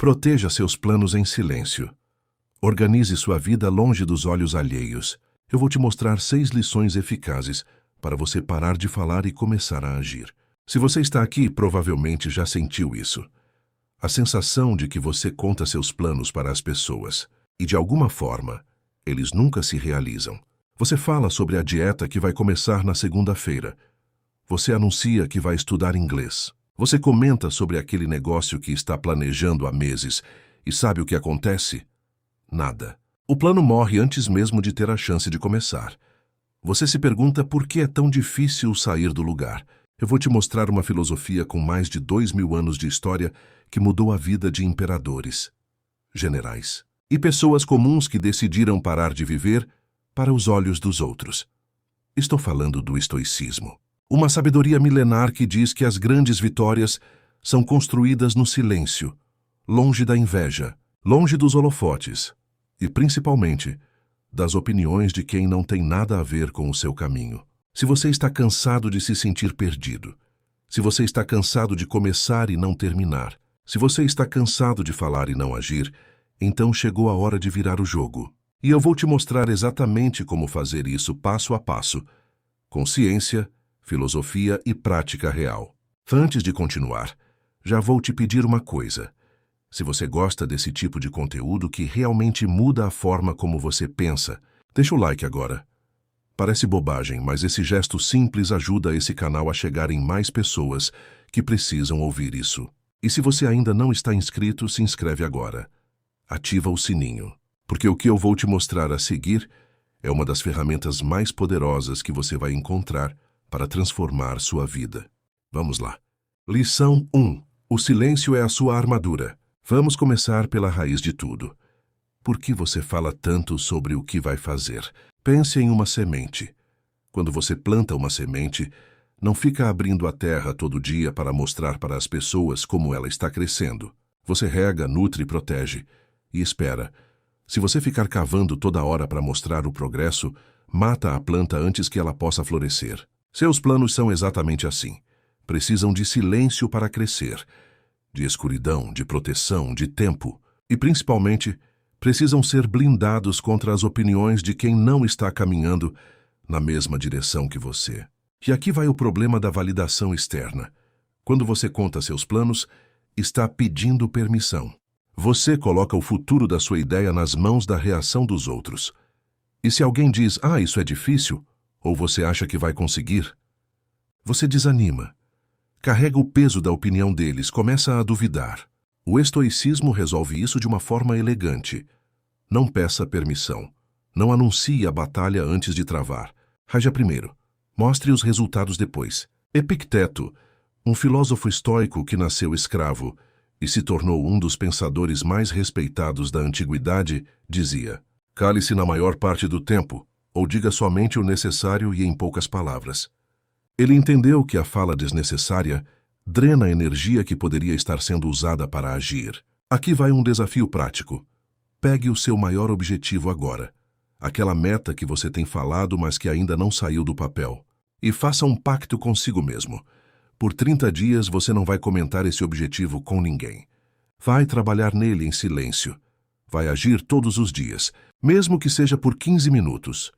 Proteja seus planos em silêncio. Organize sua vida longe dos olhos alheios. Eu vou te mostrar 6 lições eficazes para você parar de falar e começar a agir. Se você está aqui, provavelmente já sentiu isso. A sensação de que você conta seus planos para as pessoas e, de alguma forma, eles nunca se realizam. Você fala sobre a dieta que vai começar na segunda-feira. Você anuncia que vai estudar inglês. Você comenta sobre aquele negócio que está planejando há meses e sabe o que acontece? Nada. O plano morre antes mesmo de ter a chance de começar. Você se pergunta por que é tão difícil sair do lugar. Eu vou te mostrar uma filosofia com mais de 2000 anos de história que mudou a vida de imperadores, generais e pessoas comuns que decidiram parar de viver para os olhos dos outros. Estou falando do estoicismo. Uma sabedoria milenar que diz que as grandes vitórias são construídas no silêncio, longe da inveja, longe dos holofotes e, principalmente, das opiniões de quem não tem nada a ver com o seu caminho. Se você está cansado de se sentir perdido, se você está cansado de começar e não terminar, se você está cansado de falar e não agir, então chegou a hora de virar o jogo. E eu vou te mostrar exatamente como fazer isso passo a passo, com ciência, filosofia e prática real. Antes de continuar, já vou te pedir uma coisa. Se você gosta desse tipo de conteúdo que realmente muda a forma como você pensa, deixa o like agora. Parece bobagem, mas esse gesto simples ajuda esse canal a chegar em mais pessoas que precisam ouvir isso. E se você ainda não está inscrito, se inscreve agora. Ativa o sininho, porque o que eu vou te mostrar a seguir é uma das ferramentas mais poderosas que você vai encontrar para transformar sua vida. Vamos lá. Lição 1. O silêncio é a sua armadura. Vamos começar pela raiz de tudo. Por que você fala tanto sobre o que vai fazer? Pense em uma semente. Quando você planta uma semente, não fica abrindo a terra todo dia para mostrar para as pessoas como ela está crescendo. Você rega, nutre e protege. E espera. Se você ficar cavando toda hora para mostrar o progresso, mata a planta antes que ela possa florescer. Seus planos são exatamente assim. Precisam de silêncio para crescer, de escuridão, de proteção, de tempo e, principalmente, precisam ser blindados contra as opiniões de quem não está caminhando na mesma direção que você. E aqui vai o problema da validação externa. Quando você conta seus planos, está pedindo permissão. Você coloca o futuro da sua ideia nas mãos da reação dos outros. E se alguém diz, isso é difícil, ou você acha que vai conseguir, você desanima. Carrega o peso da opinião deles, começa a duvidar. O estoicismo resolve isso de uma forma elegante. Não peça permissão. Não anuncie a batalha antes de travar. Haja primeiro. Mostre os resultados depois. Epicteto, um filósofo estoico que nasceu escravo e se tornou um dos pensadores mais respeitados da antiguidade, dizia: cale-se na maior parte do tempo, ou diga somente o necessário e em poucas palavras. Ele entendeu que a fala desnecessária drena a energia que poderia estar sendo usada para agir. Aqui vai um desafio prático. Pegue o seu maior objetivo agora, aquela meta que você tem falado, mas que ainda não saiu do papel, e faça um pacto consigo mesmo. Por 30 dias você não vai comentar esse objetivo com ninguém. Vai trabalhar nele em silêncio. Vai agir todos os dias, mesmo que seja por 15 minutos.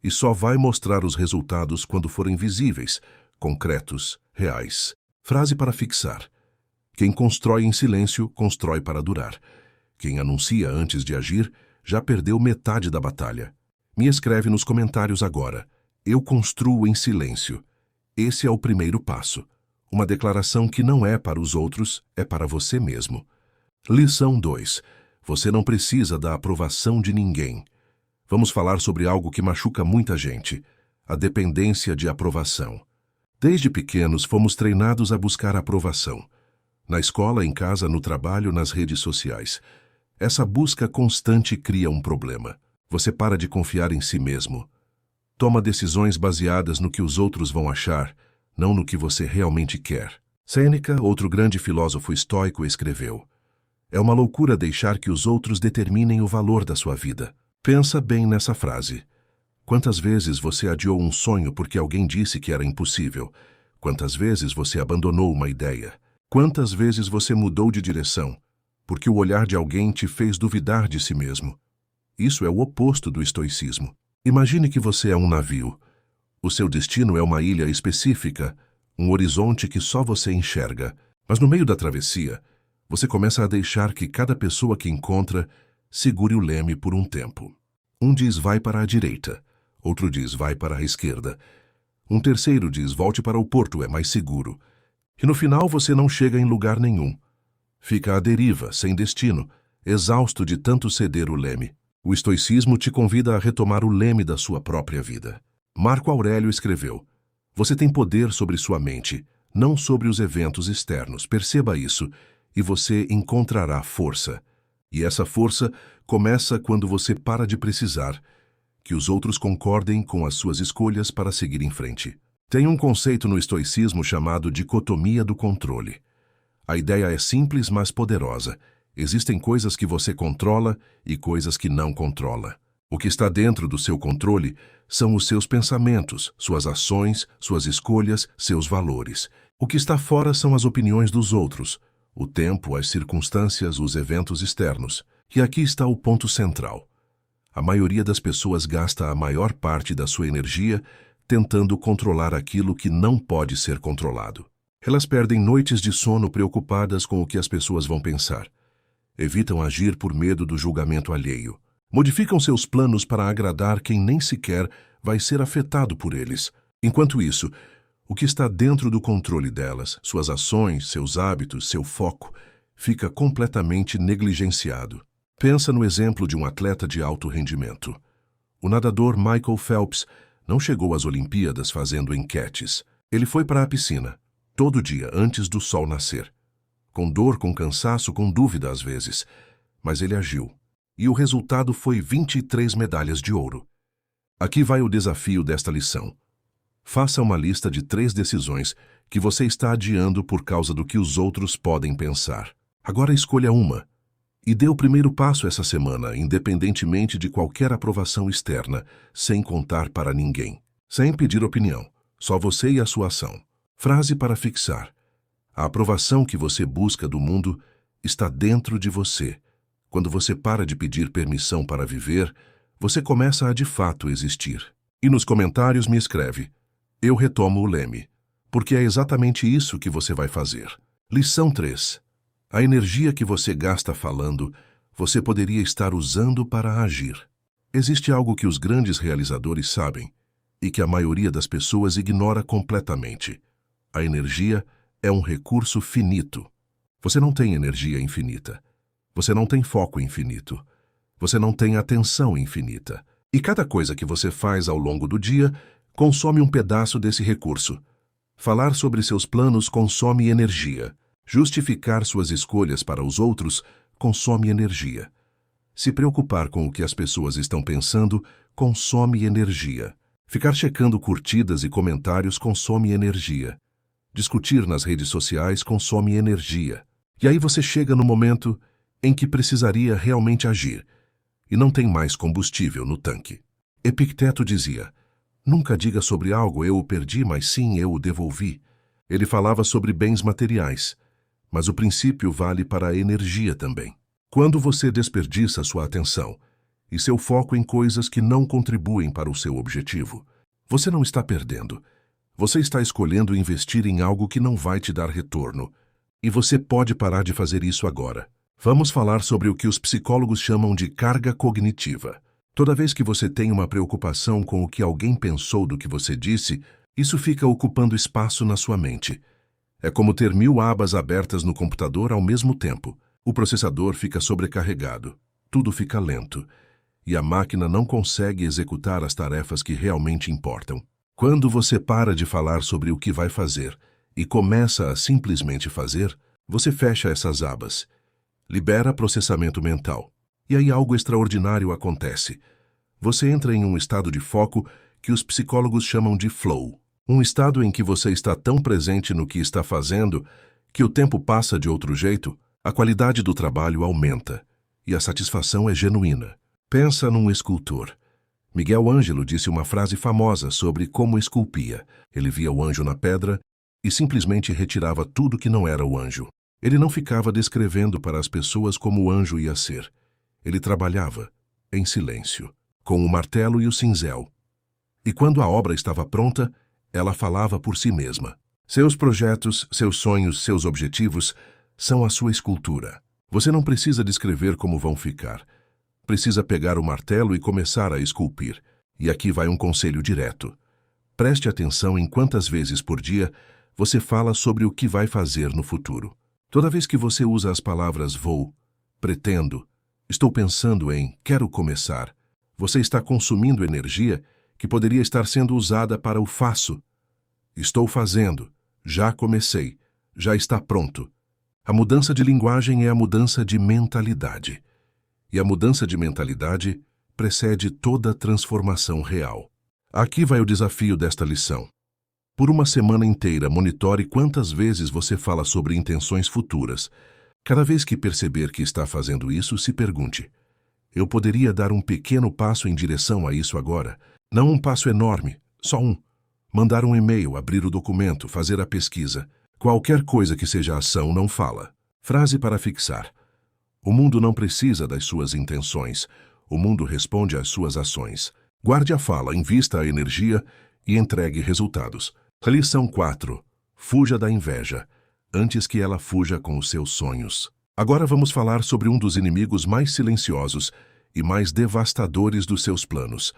E só vai mostrar os resultados quando forem visíveis, concretos, reais. Frase para fixar. Quem constrói em silêncio, constrói para durar. Quem anuncia antes de agir, já perdeu metade da batalha. Me escreve nos comentários agora. Eu construo em silêncio. Esse é o primeiro passo. Uma declaração que não é para os outros, é para você mesmo. Lição 2. Você não precisa da aprovação de ninguém. Vamos falar sobre algo que machuca muita gente: a dependência de aprovação. Desde pequenos fomos treinados a buscar aprovação. Na escola, em casa, no trabalho, nas redes sociais. Essa busca constante cria um problema. Você para de confiar em si mesmo. Toma decisões baseadas no que os outros vão achar, não no que você realmente quer. Sêneca, outro grande filósofo estoico, escreveu: é uma loucura deixar que os outros determinem o valor da sua vida. Pensa bem nessa frase. Quantas vezes você adiou um sonho porque alguém disse que era impossível? Quantas vezes você abandonou uma ideia? Quantas vezes você mudou de direção porque o olhar de alguém te fez duvidar de si mesmo. Isso é o oposto do estoicismo. Imagine que você é um navio. O seu destino é uma ilha específica, um horizonte que só você enxerga. Mas no meio da travessia, você começa a deixar que cada pessoa que encontra segure o leme por um tempo. Um diz vai para a direita, outro diz vai para a esquerda. Um terceiro diz volte para o porto, é mais seguro. E no final você não chega em lugar nenhum. Fica à deriva, sem destino, exausto de tanto ceder o leme. O estoicismo te convida a retomar o leme da sua própria vida. Marco Aurélio escreveu: você tem poder sobre sua mente, não sobre os eventos externos. Perceba isso, e você encontrará força. E essa força começa quando você para de precisar que os outros concordem com as suas escolhas para seguir em frente. Tem um conceito no estoicismo chamado dicotomia do controle. A ideia é simples, mas poderosa. Existem coisas que você controla e coisas que não controla. O que está dentro do seu controle são os seus pensamentos, suas ações, suas escolhas, seus valores. O que está fora são as opiniões dos outros, o tempo, as circunstâncias, os eventos externos. E aqui está o ponto central. A maioria das pessoas gasta a maior parte da sua energia tentando controlar aquilo que não pode ser controlado. Elas perdem noites de sono preocupadas com o que as pessoas vão pensar. Evitam agir por medo do julgamento alheio. Modificam seus planos para agradar quem nem sequer vai ser afetado por eles. Enquanto isso, o que está dentro do controle delas, suas ações, seus hábitos, seu foco, fica completamente negligenciado. Pensa no exemplo de um atleta de alto rendimento. O nadador Michael Phelps não chegou às Olimpíadas fazendo enquetes. Ele foi para a piscina, todo dia antes do sol nascer. Com dor, com cansaço, com dúvida às vezes. Mas ele agiu. E o resultado foi 23 medalhas de ouro. Aqui vai o desafio desta lição. Faça uma lista de 3 decisões que você está adiando por causa do que os outros podem pensar. Agora escolha uma. E dê o primeiro passo essa semana, independentemente de qualquer aprovação externa, sem contar para ninguém. Sem pedir opinião. Só você e a sua ação. Frase para fixar. A aprovação que você busca do mundo está dentro de você. Quando você para de pedir permissão para viver, você começa a de fato existir. E nos comentários me escreve: eu retomo o leme. Porque é exatamente isso que você vai fazer. Lição 3. A energia que você gasta falando, você poderia estar usando para agir. Existe algo que os grandes realizadores sabem e que a maioria das pessoas ignora completamente. A energia é um recurso finito. Você não tem energia infinita. Você não tem foco infinito. Você não tem atenção infinita. E cada coisa que você faz ao longo do dia consome um pedaço desse recurso. Falar sobre seus planos consome energia. Justificar suas escolhas para os outros consome energia. Se preocupar com o que as pessoas estão pensando consome energia. Ficar checando curtidas e comentários consome energia. Discutir nas redes sociais consome energia. E aí você chega no momento em que precisaria realmente agir e não tem mais combustível no tanque. Epicteto dizia: nunca diga sobre algo eu o perdi, mas sim eu o devolvi. Ele falava sobre bens materiais, mas o princípio vale para a energia também. Quando você desperdiça sua atenção e seu foco em coisas que não contribuem para o seu objetivo, você não está perdendo. Você está escolhendo investir em algo que não vai te dar retorno. E você pode parar de fazer isso agora. Vamos falar sobre o que os psicólogos chamam de carga cognitiva. Toda vez que você tem uma preocupação com o que alguém pensou do que você disse, isso fica ocupando espaço na sua mente. É como ter 1000 abas abertas no computador ao mesmo tempo. O processador fica sobrecarregado, tudo fica lento, e a máquina não consegue executar as tarefas que realmente importam. Quando você para de falar sobre o que vai fazer e começa a simplesmente fazer, você fecha essas abas, libera processamento mental. E aí algo extraordinário acontece. Você entra em um estado de foco que os psicólogos chamam de flow. Um estado em que você está tão presente no que está fazendo que o tempo passa de outro jeito, a qualidade do trabalho aumenta e a satisfação é genuína. Pensa num escultor. Miguel Ângelo disse uma frase famosa sobre como esculpia. Ele via o anjo na pedra e simplesmente retirava tudo que não era o anjo. Ele não ficava descrevendo para as pessoas como o anjo ia ser. Ele trabalhava, em silêncio, com o martelo e o cinzel. E quando a obra estava pronta, ela falava por si mesma. Seus projetos, seus sonhos, seus objetivos são a sua escultura. Você não precisa descrever como vão ficar. Precisa pegar o martelo e começar a esculpir. E aqui vai um conselho direto. Preste atenção em quantas vezes por dia você fala sobre o que vai fazer no futuro. Toda vez que você usa as palavras vou, pretendo, estou pensando em, quero começar, você está consumindo energia que poderia estar sendo usada para o faço. Estou fazendo, já comecei, já está pronto. A mudança de linguagem é a mudança de mentalidade. E a mudança de mentalidade precede toda transformação real. Aqui vai o desafio desta lição. Por uma semana inteira, monitore quantas vezes você fala sobre intenções futuras. Cada vez que perceber que está fazendo isso, se pergunte: eu poderia dar um pequeno passo em direção a isso agora? Não um passo enorme, só um. Mandar um e-mail, abrir o documento, fazer a pesquisa. Qualquer coisa que seja ação não fala. Frase para fixar. O mundo não precisa das suas intenções. O mundo responde às suas ações. Guarde a fala, invista a energia e entregue resultados. Lição 4. Fuja da inveja, antes que ela fuja com os seus sonhos. Agora vamos falar sobre um dos inimigos mais silenciosos e mais devastadores dos seus planos: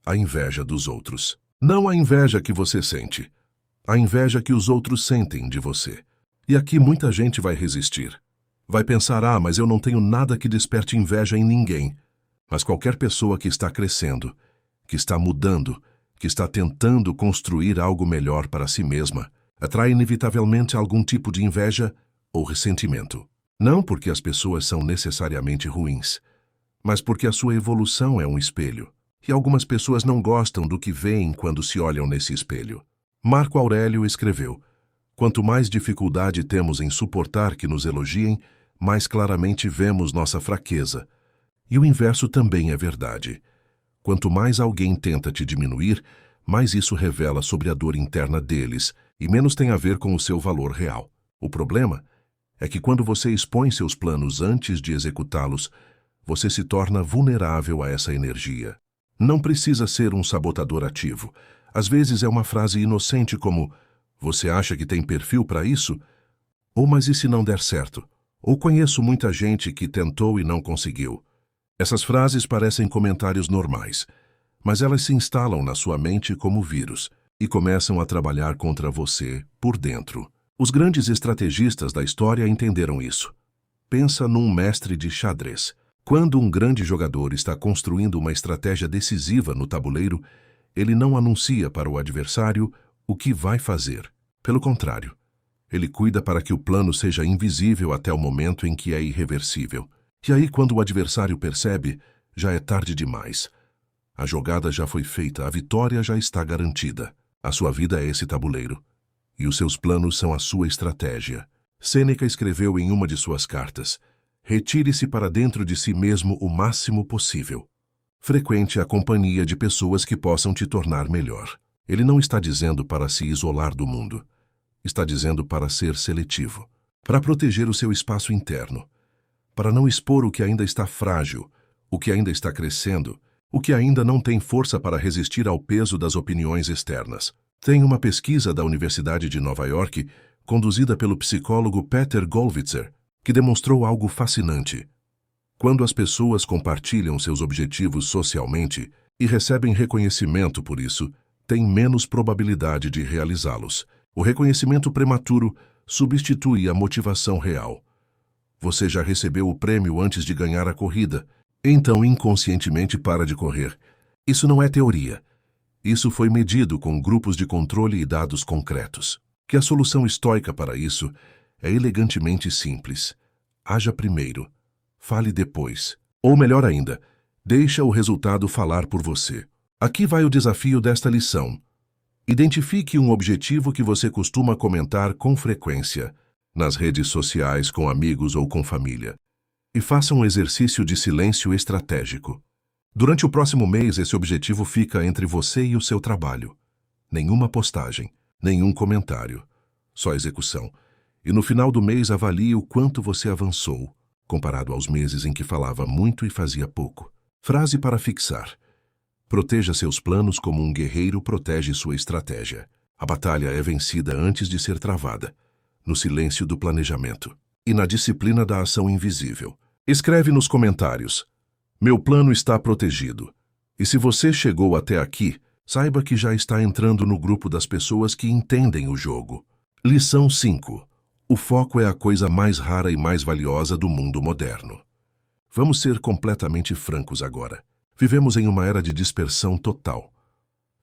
a inveja dos outros. Não a inveja que você sente, a inveja que os outros sentem de você. E aqui muita gente vai resistir. Vai pensar: mas eu não tenho nada que desperte inveja em ninguém. Mas qualquer pessoa que está crescendo, que está mudando, que está tentando construir algo melhor para si mesma, atrai inevitavelmente algum tipo de inveja ou ressentimento. Não porque as pessoas são necessariamente ruins, mas porque a sua evolução é um espelho. E algumas pessoas não gostam do que veem quando se olham nesse espelho. Marco Aurélio escreveu: quanto mais dificuldade temos em suportar que nos elogiem, mais claramente vemos nossa fraqueza. E o inverso também é verdade. Quanto mais alguém tenta te diminuir, mais isso revela sobre a dor interna deles e menos tem a ver com o seu valor real. O problema é que quando você expõe seus planos antes de executá-los, você se torna vulnerável a essa energia. Não precisa ser um sabotador ativo. Às vezes é uma frase inocente como: você acha que tem perfil para isso? Ou mas e se não der certo? Ou conheço muita gente que tentou e não conseguiu. Essas frases parecem comentários normais, mas elas se instalam na sua mente como vírus e começam a trabalhar contra você por dentro. Os grandes estrategistas da história entenderam isso. Pensa num mestre de xadrez. Quando um grande jogador está construindo uma estratégia decisiva no tabuleiro, ele não anuncia para o adversário o que vai fazer. Pelo contrário, ele cuida para que o plano seja invisível até o momento em que é irreversível. E aí, quando o adversário percebe, já é tarde demais. A jogada já foi feita, a vitória já está garantida. A sua vida é esse tabuleiro. E os seus planos são a sua estratégia. Sêneca escreveu em uma de suas cartas: retire-se para dentro de si mesmo o máximo possível. Frequente a companhia de pessoas que possam te tornar melhor. Ele não está dizendo para se isolar do mundo. Está dizendo para ser seletivo, para proteger o seu espaço interno, para não expor o que ainda está frágil, o que ainda está crescendo, o que ainda não tem força para resistir ao peso das opiniões externas. Tem uma pesquisa da Universidade de Nova York, conduzida pelo psicólogo Peter Gollwitzer, que demonstrou algo fascinante. Quando as pessoas compartilham seus objetivos socialmente e recebem reconhecimento por isso, têm menos probabilidade de realizá-los. O reconhecimento prematuro substitui a motivação real. Você já recebeu o prêmio antes de ganhar a corrida, então inconscientemente para de correr. Isso não é teoria. Isso foi medido com grupos de controle e dados concretos. Que a solução estoica para isso é elegantemente simples. Haja primeiro, fale depois. Ou melhor ainda, deixa o resultado falar por você. Aqui vai o desafio desta lição. Identifique um objetivo que você costuma comentar com frequência, nas redes sociais, com amigos ou com família, e faça um exercício de silêncio estratégico. Durante o próximo mês, esse objetivo fica entre você e o seu trabalho. Nenhuma postagem, nenhum comentário, só execução. E no final do mês avalie o quanto você avançou, comparado aos meses em que falava muito e fazia pouco. Frase para fixar. Proteja seus planos como um guerreiro protege sua estratégia. A batalha é vencida antes de ser travada, no silêncio do planejamento e na disciplina da ação invisível. Escreve nos comentários: meu plano está protegido. E se você chegou até aqui, saiba que já está entrando no grupo das pessoas que entendem o jogo. Lição 5. O foco é a coisa mais rara e mais valiosa do mundo moderno. Vamos ser completamente francos agora. Vivemos em uma era de dispersão total.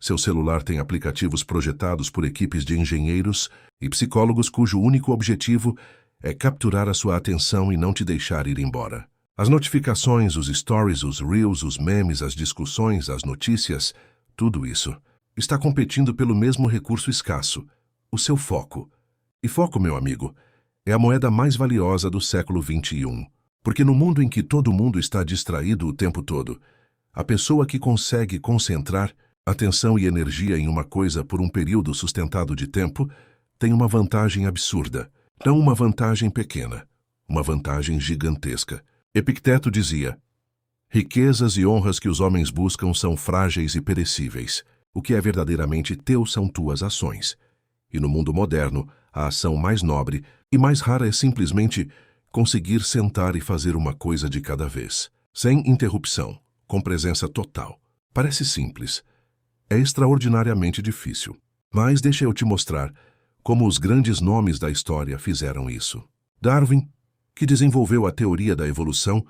Seu celular tem aplicativos projetados por equipes de engenheiros e psicólogos cujo único objetivo é capturar a sua atenção e não te deixar ir embora. As notificações, os stories, os reels, os memes, as discussões, as notícias, tudo isso está competindo pelo mesmo recurso escasso, o seu foco. E foco, meu amigo, é a moeda mais valiosa do século XXI. Porque no mundo em que todo mundo está distraído o tempo todo, a pessoa que consegue concentrar atenção e energia em uma coisa por um período sustentado de tempo tem uma vantagem absurda. Não uma vantagem pequena, uma vantagem gigantesca. Epicteto dizia: riquezas e honras que os homens buscam são frágeis e perecíveis. O que é verdadeiramente teu são tuas ações. E no mundo moderno, a ação mais nobre e mais rara é simplesmente conseguir sentar e fazer uma coisa de cada vez, sem interrupção, com presença total. Parece simples. É extraordinariamente difícil. Mas deixa eu te mostrar como os grandes nomes da história fizeram isso. Darwin, que desenvolveu a teoria da evolução,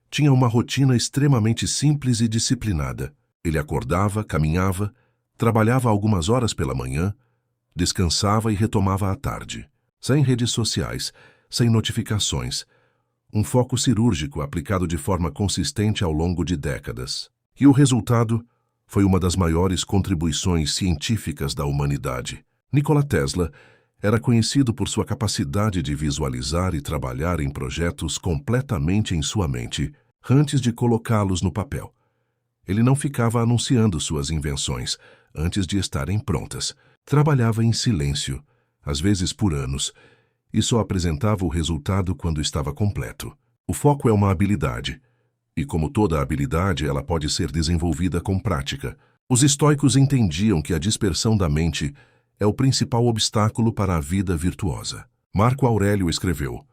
tinha uma rotina extremamente simples e disciplinada. Ele acordava, caminhava, trabalhava algumas horas pela manhã, descansava e retomava à tarde, sem redes sociais, sem notificações. Um foco cirúrgico aplicado de forma consistente ao longo de décadas. E o resultado foi uma das maiores contribuições científicas da humanidade. Nikola Tesla era conhecido por sua capacidade de visualizar e trabalhar em projetos completamente em sua mente, antes de colocá-los no papel. Ele não ficava anunciando suas invenções antes de estarem prontas. Trabalhava em silêncio, às vezes por anos, e só apresentava o resultado quando estava completo. O foco é uma habilidade, e como toda habilidade, ela pode ser desenvolvida com prática. Os estoicos entendiam que a dispersão da mente é o principal obstáculo para a vida virtuosa. Marco Aurélio escreveu: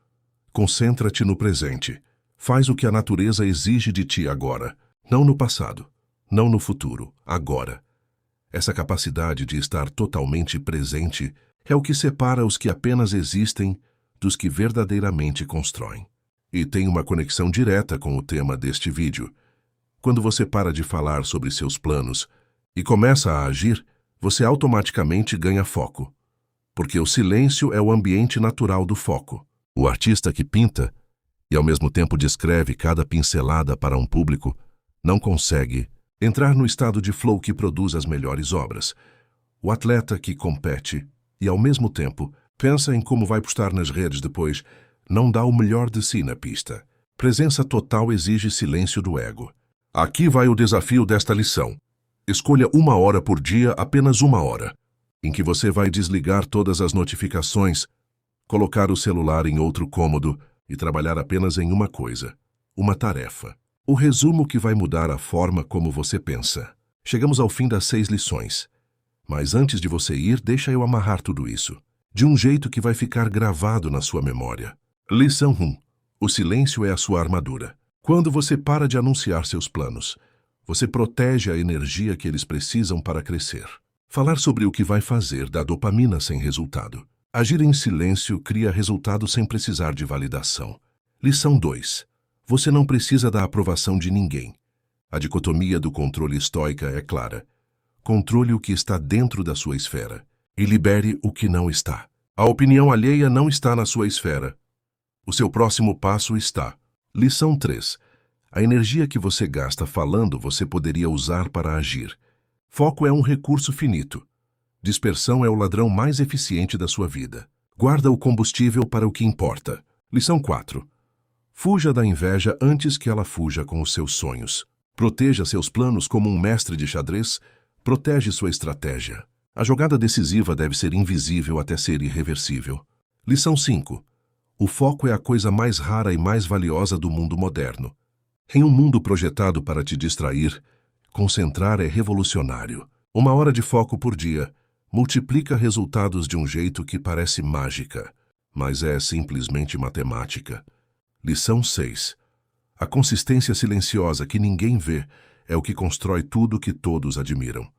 concentra-te no presente. Faz o que a natureza exige de ti agora, não no passado, não no futuro, agora. Essa capacidade de estar totalmente presente é o que separa os que apenas existem dos que verdadeiramente constroem. E tem uma conexão direta com o tema deste vídeo. Quando você para de falar sobre seus planos e começa a agir, você automaticamente ganha foco. Porque o silêncio é o ambiente natural do foco. O artista que pinta e ao mesmo tempo descreve cada pincelada para um público não consegue entrar no estado de flow que produz as melhores obras. O atleta que compete e, ao mesmo tempo, pensa em como vai postar nas redes depois, não dá o melhor de si na pista. Presença total exige silêncio do ego. Aqui vai o desafio desta lição. Escolha 1 hora por dia, apenas 1 hora, em que você vai desligar todas as notificações, colocar o celular em outro cômodo e trabalhar apenas em uma coisa, uma tarefa. O resumo que vai mudar a forma como você pensa. Chegamos ao fim das 6 lições. Mas antes de você ir, deixa eu amarrar tudo isso, de um jeito que vai ficar gravado na sua memória. Lição 1. O silêncio é a sua armadura. Quando você para de anunciar seus planos, você protege a energia que eles precisam para crescer. Falar sobre o que vai fazer dá dopamina sem resultado. Agir em silêncio cria resultado sem precisar de validação. Lição 2. Você não precisa da aprovação de ninguém. A dicotomia do controle estoica é clara. Controle o que está dentro da sua esfera e libere o que não está. A opinião alheia não está na sua esfera. O seu próximo passo está. Lição 3. A energia que você gasta falando você poderia usar para agir. Foco é um recurso finito. Dispersão é o ladrão mais eficiente da sua vida. Guarda o combustível para o que importa. Lição 4. Fuja da inveja antes que ela fuja com os seus sonhos. Proteja seus planos como um mestre de xadrez. Protege sua estratégia. A jogada decisiva deve ser invisível até ser irreversível. Lição 5. O foco é a coisa mais rara e mais valiosa do mundo moderno. Em um mundo projetado para te distrair, concentrar é revolucionário. 1 hora de foco por dia multiplica resultados de um jeito que parece mágica, mas é simplesmente matemática. Lição 6. A consistência silenciosa que ninguém vê é o que constrói tudo que todos admiram.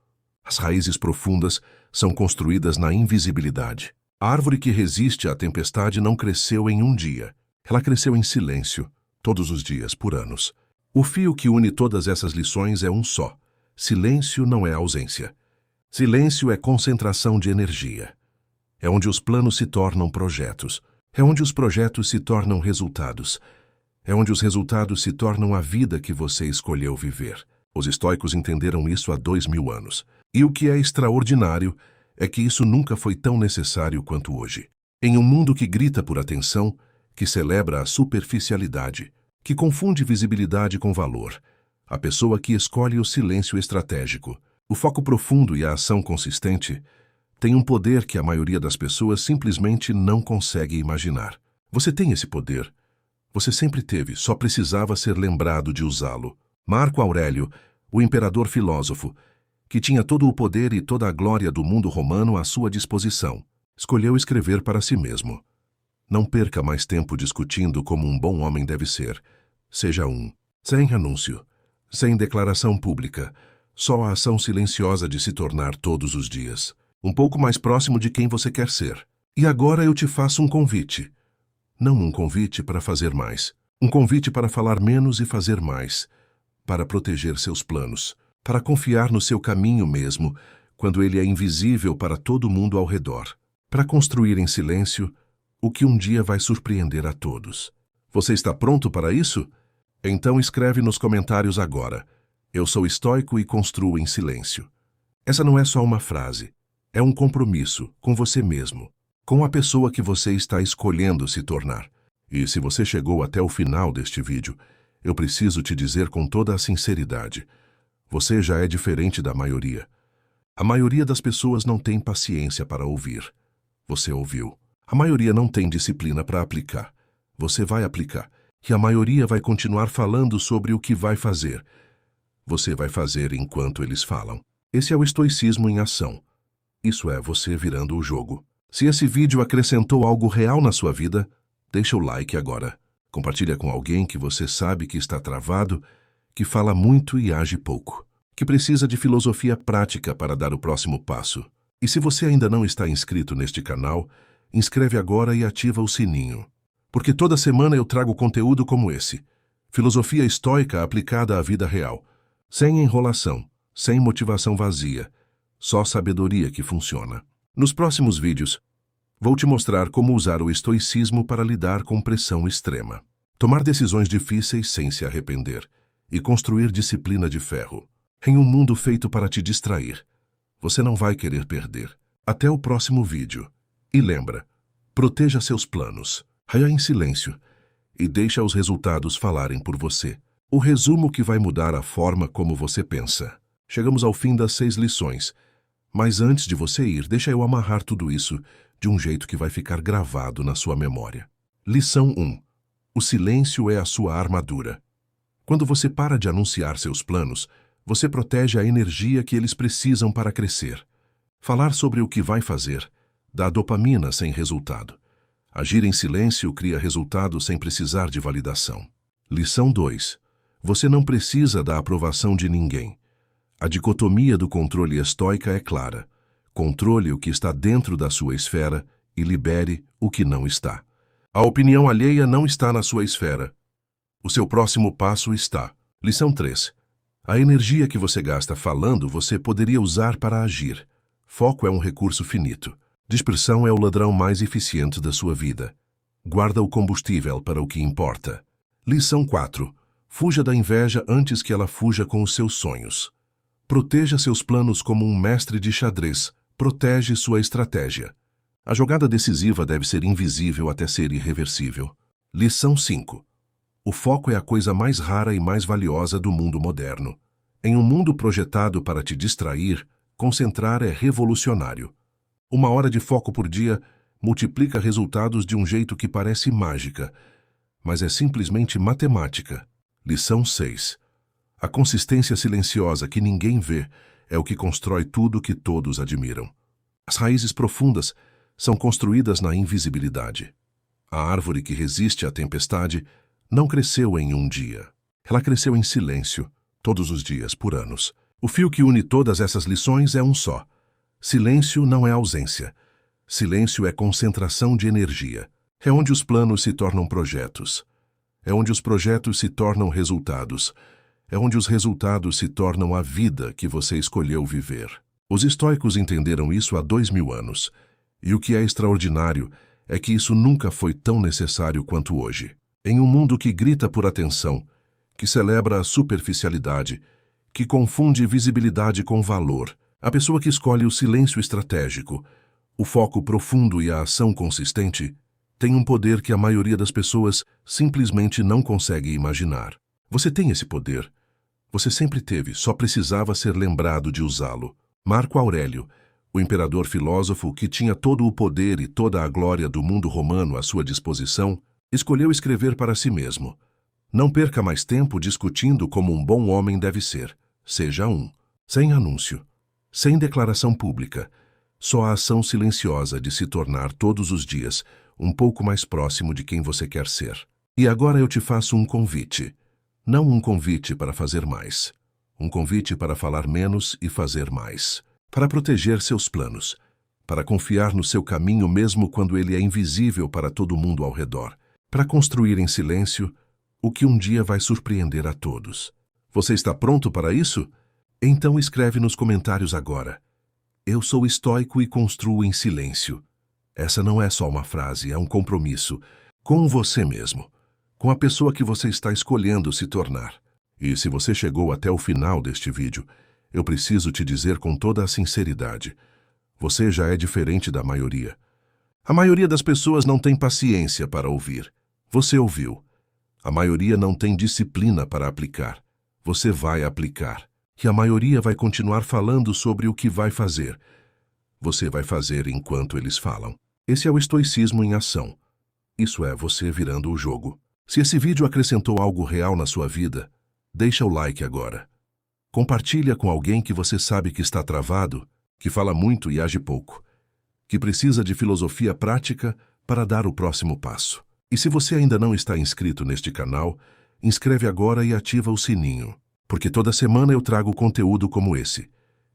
As raízes profundas são construídas na invisibilidade. A árvore que resiste à tempestade não cresceu em um dia. Ela cresceu em silêncio, todos os dias, por anos. O fio que une todas essas lições é um só. Silêncio não é ausência. Silêncio é concentração de energia. É onde os planos se tornam projetos. É onde os projetos se tornam resultados. É onde os resultados se tornam a vida que você escolheu viver. Os estoicos entenderam isso há 2000 anos. E o que é extraordinário é que isso nunca foi tão necessário quanto hoje. Em um mundo que grita por atenção, que celebra a superficialidade, que confunde visibilidade com valor, a pessoa que escolhe o silêncio estratégico, o foco profundo e a ação consistente tem um poder que a maioria das pessoas simplesmente não consegue imaginar. Você tem esse poder. Você sempre teve, só precisava ser lembrado de usá-lo. Marco Aurélio, o imperador filósofo, que tinha todo o poder e toda a glória do mundo romano à sua disposição, escolheu escrever para si mesmo. Não perca mais tempo discutindo como um bom homem deve ser. Seja um. Sem anúncio, sem declaração pública, só a ação silenciosa de se tornar todos os dias um pouco mais próximo de quem você quer ser. E agora eu te faço um convite. Não um convite para fazer mais. Um convite para falar menos e fazer mais. Para proteger seus planos. Para confiar no seu caminho mesmo, quando ele é invisível para todo mundo ao redor. Para construir em silêncio o que um dia vai surpreender a todos. Você está pronto para isso? Então escreve nos comentários agora. Eu sou estoico e construo em silêncio. Essa não é só uma frase. É um compromisso com você mesmo, com a pessoa que você está escolhendo se tornar. E se você chegou até o final deste vídeo, eu preciso te dizer com toda a sinceridade, você já é diferente da maioria. A maioria das pessoas não tem paciência para ouvir. Você ouviu. A maioria não tem disciplina para aplicar. Você vai aplicar. E a maioria vai continuar falando sobre o que vai fazer. Você vai fazer enquanto eles falam. Esse é o estoicismo em ação. Isso é você virando o jogo. Se esse vídeo acrescentou algo real na sua vida, deixa o like agora. Compartilha com alguém que você sabe que está travado, que fala muito e age pouco, que precisa de filosofia prática para dar o próximo passo. E se você ainda não está inscrito neste canal, inscreve agora e ativa o sininho. Porque toda semana eu trago conteúdo como esse. Filosofia estoica aplicada à vida real. Sem enrolação, sem motivação vazia. Só sabedoria que funciona. Nos próximos vídeos, vou te mostrar como usar o estoicismo para lidar com pressão extrema. Tomar decisões difíceis sem se arrepender. E construir disciplina de ferro. Em um mundo feito para te distrair. Você não vai querer perder. Até o próximo vídeo. E lembra, proteja seus planos. Raia em silêncio. E deixa os resultados falarem por você. O resumo que vai mudar a forma como você pensa. Chegamos ao fim das 6 lições. Mas antes de você ir, deixa eu amarrar tudo isso de um jeito que vai ficar gravado na sua memória. Lição 1. O silêncio é a sua armadura. Quando você para de anunciar seus planos, você protege a energia que eles precisam para crescer. Falar sobre o que vai fazer dá dopamina sem resultado. Agir em silêncio cria resultado sem precisar de validação. Lição 2. Você não precisa da aprovação de ninguém. A dicotomia do controle estoica é clara. Controle o que está dentro da sua esfera e libere o que não está. A opinião alheia não está na sua esfera. O seu próximo passo está. Lição 3. A energia que você gasta falando você poderia usar para agir. Foco é um recurso finito. Dispersão é o ladrão mais eficiente da sua vida. Guarda o combustível para o que importa. Lição 4. Fuja da inveja antes que ela fuja com os seus sonhos. Proteja seus planos como um mestre de xadrez. Protege sua estratégia. A jogada decisiva deve ser invisível até ser irreversível. Lição 5. O foco é a coisa mais rara e mais valiosa do mundo moderno. Em um mundo projetado para te distrair, concentrar é revolucionário. 1 hora de foco por dia multiplica resultados de um jeito que parece mágica, mas é simplesmente matemática. Lição 6. A consistência silenciosa que ninguém vê é o que constrói tudo que todos admiram. As raízes profundas são construídas na invisibilidade. A árvore que resiste à tempestade não cresceu em um dia. Ela cresceu em silêncio, todos os dias, por anos. O fio que une todas essas lições é um só. Silêncio não é ausência. Silêncio é concentração de energia. É onde os planos se tornam projetos. É onde os projetos se tornam resultados. É onde os resultados se tornam a vida que você escolheu viver. Os estoicos entenderam isso há 2000 anos. E o que é extraordinário é que isso nunca foi tão necessário quanto hoje. Em um mundo que grita por atenção, que celebra a superficialidade, que confunde visibilidade com valor, a pessoa que escolhe o silêncio estratégico, o foco profundo e a ação consistente, tem um poder que a maioria das pessoas simplesmente não consegue imaginar. Você tem esse poder. Você sempre teve, só precisava ser lembrado de usá-lo. Marco Aurélio, o imperador filósofo que tinha todo o poder e toda a glória do mundo romano à sua disposição, escolheu escrever para si mesmo: não perca mais tempo discutindo como um bom homem deve ser. Seja um. Sem anúncio, sem declaração pública, só a ação silenciosa de se tornar todos os dias um pouco mais próximo de quem você quer ser. E agora eu te faço um convite. Não um convite para fazer mais. Um convite para falar menos e fazer mais. Para proteger seus planos. Para confiar no seu caminho mesmo quando ele é invisível para todo mundo ao redor. Para construir em silêncio o que um dia vai surpreender a todos. Você está pronto para isso? Então escreve nos comentários agora: eu sou estoico e construo em silêncio. Essa não é só uma frase, é um compromisso com você mesmo, com a pessoa que você está escolhendo se tornar. E se você chegou até o final deste vídeo, eu preciso te dizer com toda a sinceridade: você já é diferente da maioria. A maioria das pessoas não tem paciência para ouvir. Você ouviu. A maioria não tem disciplina para aplicar. Você vai aplicar. E a maioria vai continuar falando sobre o que vai fazer. Você vai fazer enquanto eles falam. Esse é o estoicismo em ação. Isso é você virando o jogo. Se esse vídeo acrescentou algo real na sua vida, deixa o like agora. Compartilha com alguém que você sabe que está travado, que fala muito e age pouco, que precisa de filosofia prática para dar o próximo passo. E se você ainda não está inscrito neste canal, inscreve agora e ativa o sininho, porque toda semana eu trago conteúdo como esse.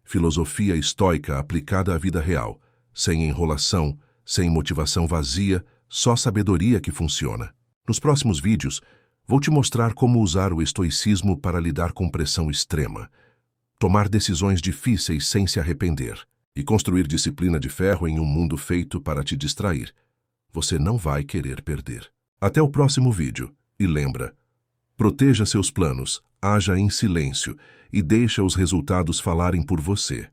Filosofia estoica aplicada à vida real, sem enrolação, sem motivação vazia, só sabedoria que funciona. Nos próximos vídeos, vou te mostrar como usar o estoicismo para lidar com pressão extrema, tomar decisões difíceis sem se arrepender e construir disciplina de ferro em um mundo feito para te distrair. Você não vai querer perder. Até o próximo vídeo. E lembra, proteja seus planos, haja em silêncio e deixa os resultados falarem por você.